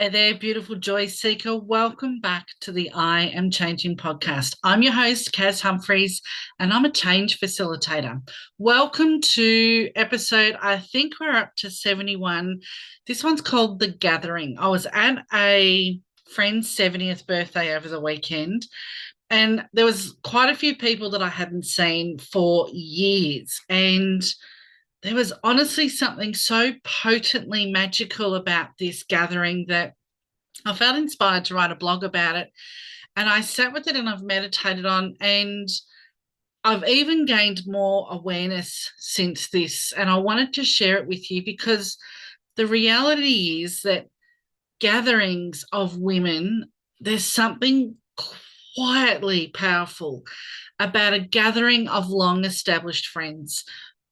Hey there, beautiful joy seeker. Welcome back to the I Am Changing podcast. I'm your host, Kaz Humphreys, and I'm a change facilitator. Welcome to episode, I think we're up to 71. This one's called The Gathering. I was at a friend's 70th birthday over the weekend, and there was quite a few people that I hadn't seen for years. And there was honestly something so potently magical about this gathering that I felt inspired to write a blog about it. And I sat with it and I've meditated on, and I've even gained more awareness since this. And I wanted to share it with you because the reality is that gatherings of women, there's something quietly powerful about a gathering of long established friends.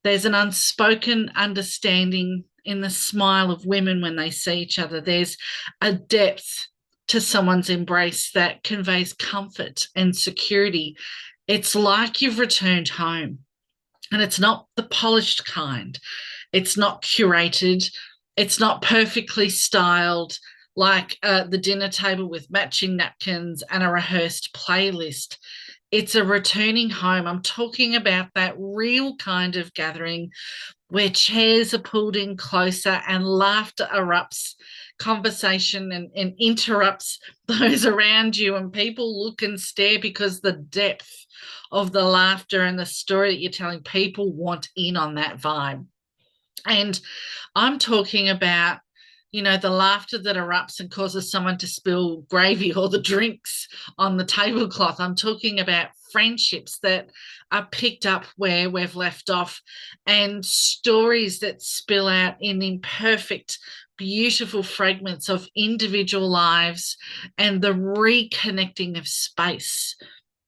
There's an unspoken understanding in the smile of women when they see each other. There's a depth to someone's embrace that conveys comfort and security. It's like you've returned home, and it's not the polished kind. It's not curated. It's not perfectly styled like the dinner table with matching napkins and a rehearsed playlist. It's a returning home. I'm talking about that real kind of gathering where chairs are pulled in closer and laughter erupts, conversation and interrupts those around you, and people look and stare because the depth of the laughter and the story that you're telling, people want in on that vibe. And I'm talking about, the laughter that erupts and causes someone to spill gravy or the drinks on the tablecloth. I'm talking about friendships that are picked up where we've left off, and stories that spill out in imperfect, beautiful fragments of individual lives and the reconnecting of space.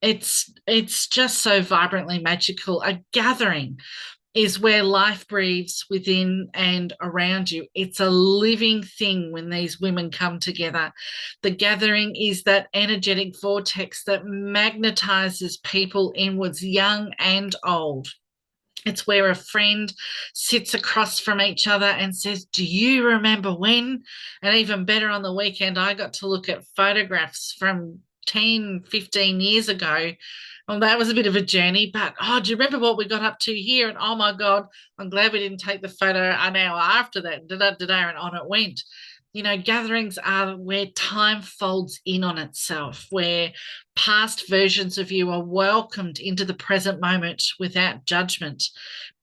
It's just so vibrantly magical. A gathering is where life breathes within and around you. It's a living thing when these women come together. The gathering is that energetic vortex that magnetizes people inwards, young and old. It's where a friend sits across from each other and says, "Do you remember when?" And even better, on the weekend, I got to look at photographs from 10, 15 years ago. Well, that was a bit of a journey, but oh, do you remember what we got up to here? And oh my God, I'm glad we didn't take the photo an hour after that. And on it went. Gatherings are where time folds in on itself, where past versions of you are welcomed into the present moment without judgment.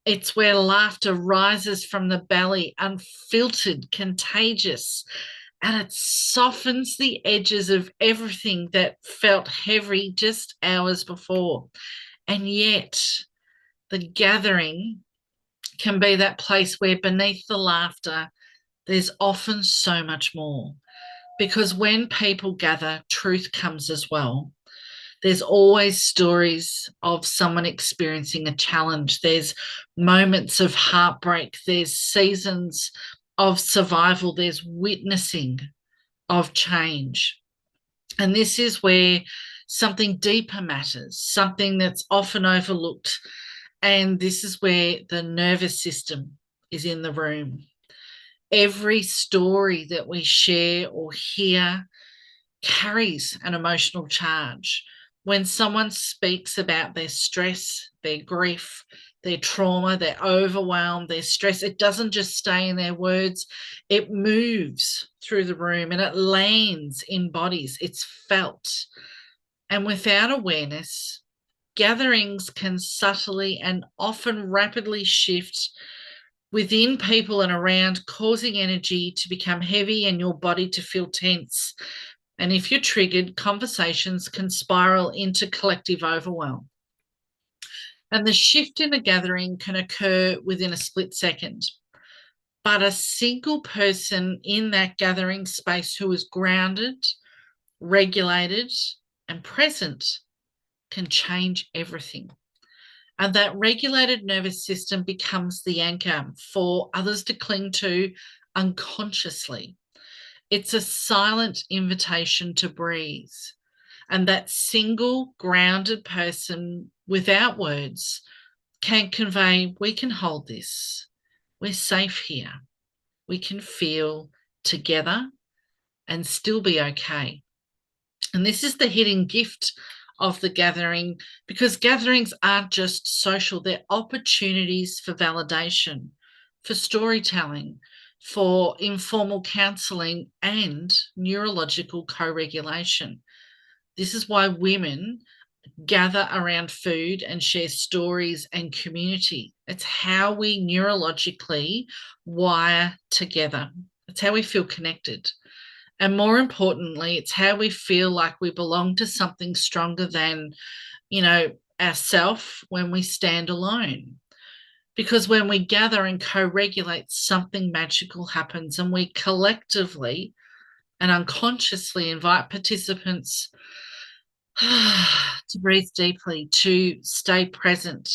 It's where laughter rises from the belly, unfiltered, contagious, and it softens the edges of everything that felt heavy just hours before. And yet, the gathering can be that place where beneath the laughter, there's often so much more. Because when people gather, truth comes as well. There's always stories of someone experiencing a challenge. There's moments of heartbreak. There's seasons of survival. There's witnessing of change. And this is where something deeper matters, something that's often overlooked. And this is where the nervous system is in the room. Every story that we share or hear carries an emotional charge. When someone speaks about their stress, their grief, their trauma, their overwhelm, their stress, it doesn't just stay in their words, it moves through the room and it lands in bodies. It's felt. And without awareness, gatherings can subtly and often rapidly shift within people and around, causing energy to become heavy and your body to feel tense. And if you're triggered, conversations can spiral into collective overwhelm. And the shift in a gathering can occur within a split second. But a single person in that gathering space who is grounded, regulated, and present can change everything. And that regulated nervous system becomes the anchor for others to cling to unconsciously. It's a silent invitation to breathe. And that single grounded person without words can convey, we can hold this. We're safe here. We can feel together and still be okay. And this is the hidden gift of the gathering, because gatherings aren't just social, they're opportunities for validation, for storytelling, for informal counselling, and neurological co regulation. This is why women gather around food and share stories and community. It's how we neurologically wire together, it's how we feel connected. And more importantly, it's how we feel like we belong to something stronger than, you know, ourself when we stand alone. Because when we gather and co regulate, something magical happens, and we collectively and unconsciously invite participants to breathe deeply, to stay present,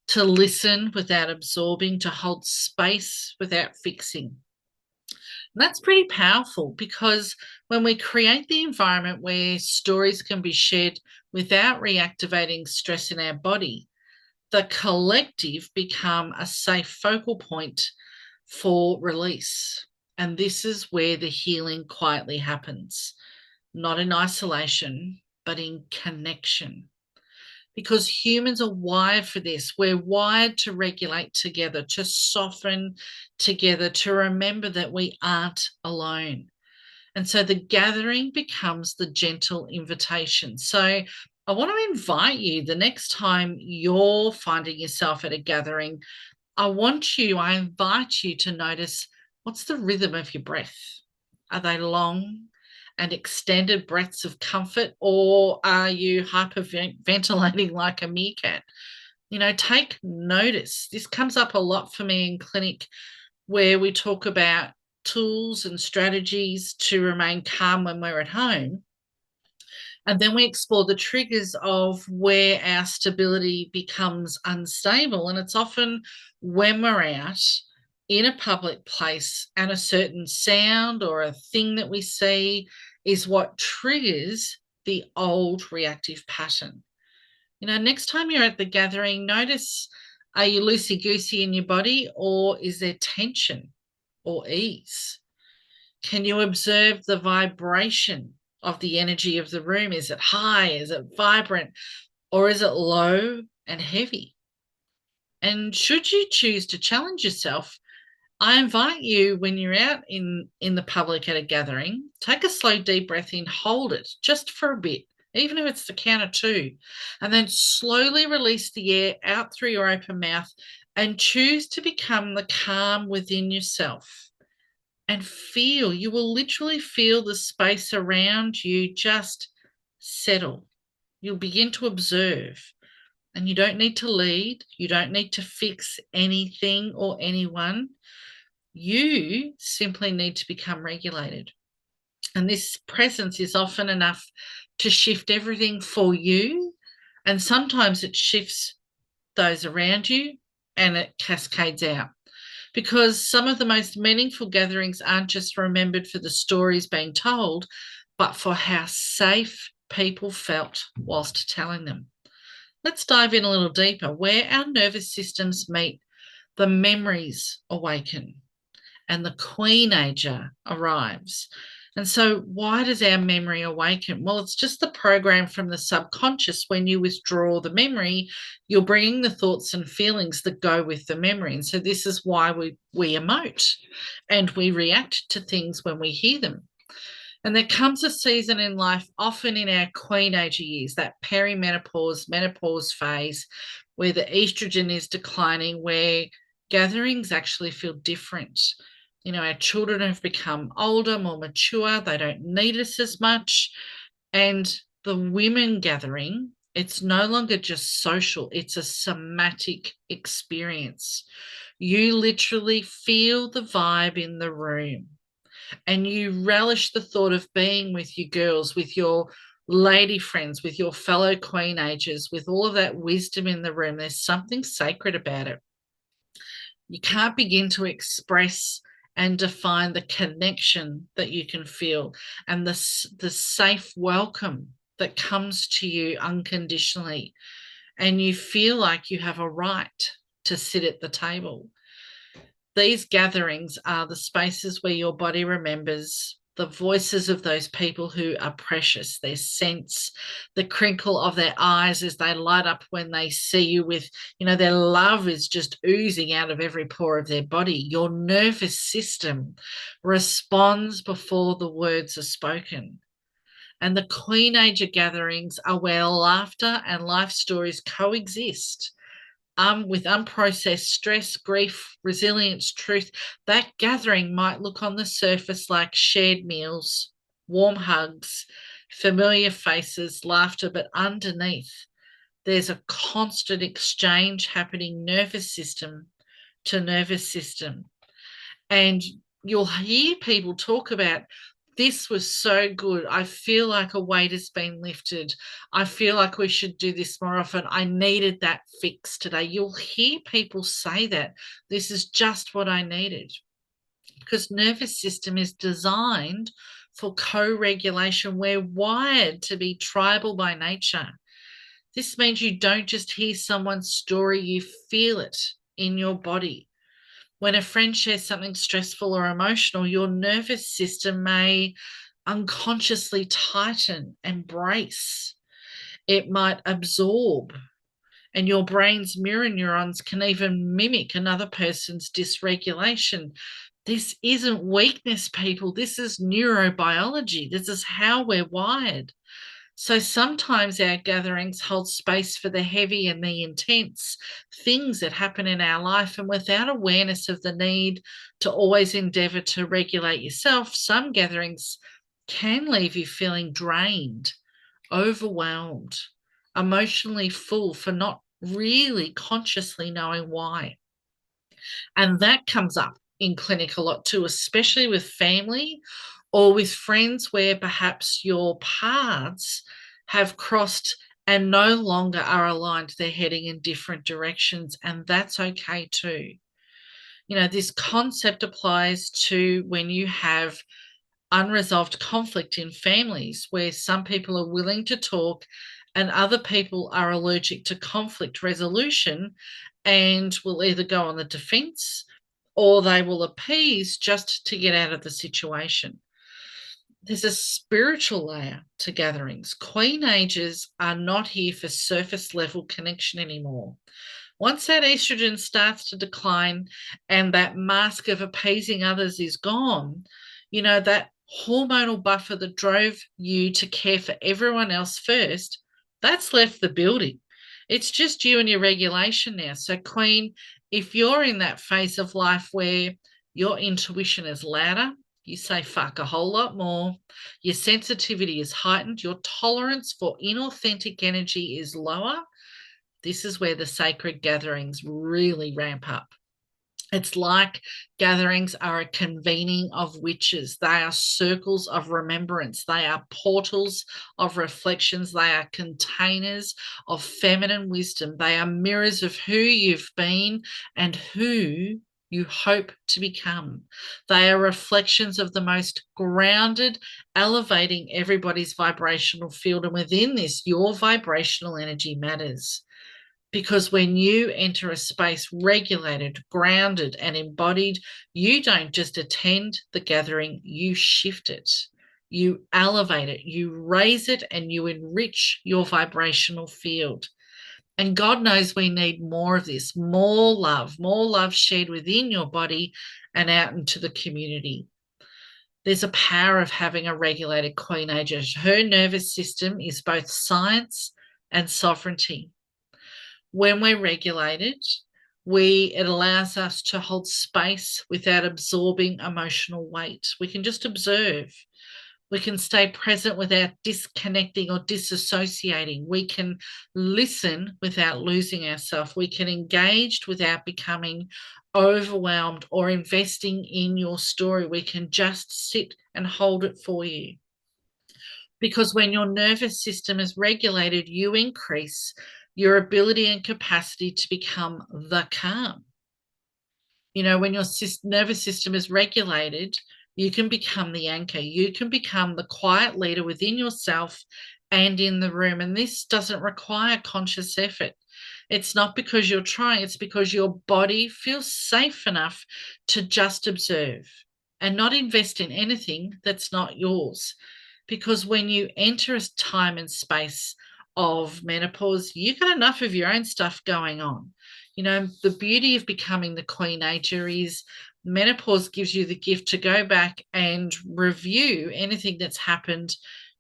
to listen without absorbing, to hold space without fixing. That's pretty powerful, because when we create the environment where stories can be shared without reactivating stress in our body, the collective become a safe focal point for release. And this is where the healing quietly happens, not in isolation, but in connection. Because humans are wired for this. We're wired to regulate together, to soften together, to remember that we aren't alone. And so the gathering becomes the gentle invitation. So I want to invite you, the next time you're finding yourself at a gathering, I invite you to notice, what's the rhythm of your breath? Are they long and extended breaths of comfort, or are you hyperventilating like a meerkat? Take notice. This comes up a lot for me in clinic, where we talk about tools and strategies to remain calm when we're at home. And then we explore the triggers of where our stability becomes unstable. And it's often when we're out in a public place and a certain sound or a thing that we see is what triggers the old reactive pattern. Next time you're at the gathering, notice, are you loosey goosey in your body, or is there tension or ease? Can you observe the vibration of the energy of the room? Is it high? Is it vibrant? Or is it low and heavy? And should you choose to challenge yourself, I invite you, when you're out in the public at a gathering, take a slow, deep breath in, hold it just for a bit, even if it's the count of two, and then slowly release the air out through your open mouth and choose to become the calm within yourself. And you will literally feel the space around you just settle. You'll begin to observe, and you don't need to lead. You don't need to fix anything or anyone. You simply need to become regulated. And this presence is often enough to shift everything for you. And sometimes it shifts those around you and it cascades out. Because some of the most meaningful gatherings aren't just remembered for the stories being told, but for how safe people felt whilst telling them. Let's dive in a little deeper. Where our nervous systems meet, the memories awaken and the queenager arrives. And so, why does our memory awaken? Well, it's just the program from the subconscious. When you withdraw the memory, you're bringing the thoughts and feelings that go with the memory. And so, this is why we emote and we react to things when we hear them. And there comes a season in life, often in our queenager years, that perimenopause, menopause phase, where the estrogen is declining, where gatherings actually feel different. Our children have become older, more mature, they don't need us as much. And the women gathering, it's no longer just social, it's a somatic experience. You literally feel the vibe in the room, and you relish the thought of being with your girls, with your lady friends, with your fellow queenagers, with all of that wisdom in the room. There's something sacred about it. You can't begin to express and define the connection that you can feel, and the safe welcome that comes to you unconditionally. And you feel like you have a right to sit at the table. These gatherings are the spaces where your body remembers the voices of those people who are precious, their sense, the crinkle of their eyes as they light up when they see you with, their love is just oozing out of every pore of their body. Your nervous system responds before the words are spoken. And the Queenager gatherings are where laughter and life stories coexist. With unprocessed stress, grief, resilience, truth, that gathering might look on the surface like shared meals, warm hugs, familiar faces, laughter, but underneath, there's a constant exchange happening nervous system to nervous system. And you'll hear people talk about, this was so good. I feel like a weight has been lifted. I feel like we should do this more often. I needed that fix today. You'll hear people say that. This is just what I needed. Because nervous system is designed for co-regulation. We're wired to be tribal by nature. This means you don't just hear someone's story, you feel it in your body. When a friend shares something stressful or emotional, your nervous system may unconsciously tighten and brace. It might absorb, and your brain's mirror neurons can even mimic another person's dysregulation. This isn't weakness, people. This is neurobiology. This is how we're wired. So sometimes our gatherings hold space for the heavy and the intense things that happen in our life. And without awareness of the need to always endeavor to regulate yourself, some gatherings can leave you feeling drained, overwhelmed, emotionally full for not really consciously knowing why. And that comes up in clinic a lot too, especially with family or with friends where perhaps your paths have crossed and no longer are aligned. They're heading in different directions, and that's okay too. This concept applies to when you have unresolved conflict in families where some people are willing to talk and other people are allergic to conflict resolution and will either go on the defense or they will appease just to get out of the situation. There's a spiritual layer to gatherings. Queenagers are not here for surface level connection anymore. Once that estrogen starts to decline and that mask of appeasing others is gone, that hormonal buffer that drove you to care for everyone else first, that's left the building. It's just you and your regulation now. So, Queen, if you're in that phase of life where your intuition is louder, you say fuck a whole lot more, your sensitivity is heightened, your tolerance for inauthentic energy is lower, this is where the sacred gatherings really ramp up. It's like gatherings are a convening of witches. They are circles of remembrance. They are portals of reflections. They are containers of feminine wisdom. They are mirrors of who you've been and who you hope to become. They are reflections of the most grounded, elevating everybody's vibrational field. And within this, your vibrational energy matters. Because when you enter a space regulated, grounded, and embodied, you don't just attend the gathering, you shift it, you elevate it, you raise it, and you enrich your vibrational field. And God knows we need more of this, more love shared within your body and out into the community. There's a power of having a regulated queenager. Her nervous system is both science and sovereignty. When we're regulated, it allows us to hold space without absorbing emotional weight. We can just observe. We can stay present without disconnecting or disassociating. We can listen without losing ourselves. We can engage without becoming overwhelmed or investing in your story. We can just sit and hold it for you. Because when your nervous system is regulated, you increase your ability and capacity to become the calm. When your nervous system is regulated, you can become the anchor. You can become the quiet leader within yourself and in the room. And this doesn't require conscious effort. It's not because you're trying, it's because your body feels safe enough to just observe. and not invest in anything that's not yours. Because when you enter a time and space of menopause, you've got enough of your own stuff going on. You know, the beauty of becoming the queenager is menopause gives you the gift to go back and review anything that's happened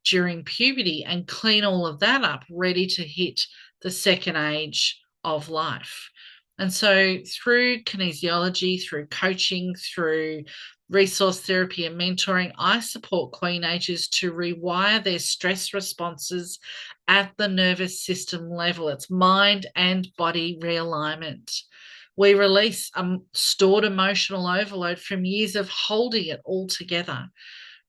during puberty and clean all of that up, ready to hit the second age of life. And so, through kinesiology, through coaching, through resource therapy and mentoring, I support queenagers to rewire their stress responses at the nervous system level. It's mind and body realignment. We release stored emotional overload from years of holding it all together.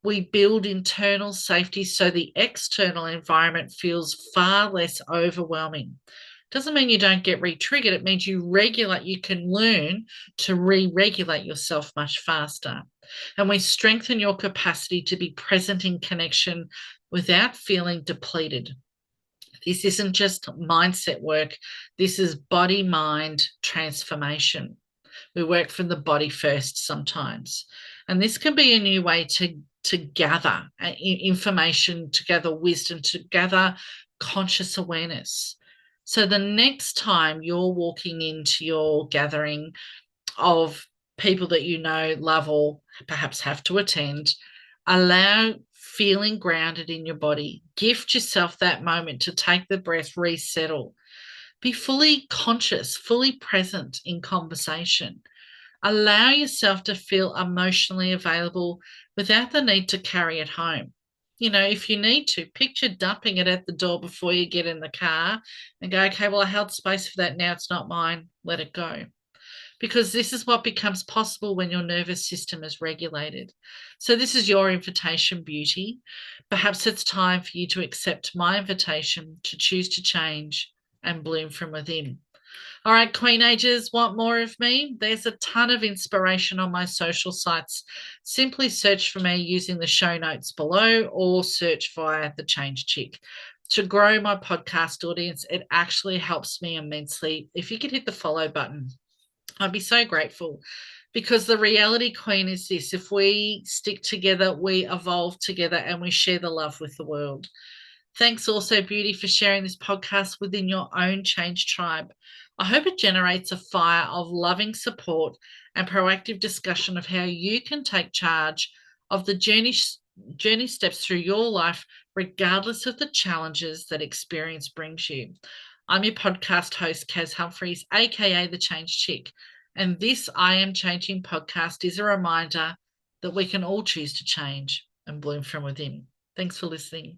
We build internal safety so the external environment feels far less overwhelming. Doesn't mean you don't get re-triggered. It means you regulate, you can learn to re-regulate yourself much faster. And we strengthen your capacity to be present in connection without feeling depleted. This isn't just mindset work. This is body-mind transformation. We work from the body first sometimes. And this can be a new way to gather information, to gather wisdom, to gather conscious awareness. So the next time you're walking into your gathering of people that you know, love, or perhaps have to attend, allow feeling grounded in your body. Gift yourself that moment to take the breath, resettle. Be fully conscious, fully present in conversation. Allow yourself to feel emotionally available without the need to carry it home. You know, if you need to, picture dumping it at the door before you get in the car and go, okay, well, I held space for that. Now it's not mine. Let it go. Because this is what becomes possible when your nervous system is regulated. So, this is your invitation, beauty. Perhaps it's time for you to accept my invitation to choose to change and bloom from within. All right, queenagers, want more of me? There's a ton of inspiration on my social sites. Simply search for me using the show notes below or search via The Change Chick. To grow my podcast audience, it actually helps me immensely. If you could hit the follow button, I'd be so grateful, because the reality, queen, is this: if we stick together, we evolve together and we share the love with the world. Thanks also, beauty, for sharing this podcast within your own change tribe. I hope it generates a fire of loving support and proactive discussion of how you can take charge of the journey steps through your life, regardless of the challenges that experience brings you. I'm your podcast host, Kaz Humphreys, aka The Change Chick, and this I Am Changing podcast is a reminder that we can all choose to change and bloom from within. Thanks for listening.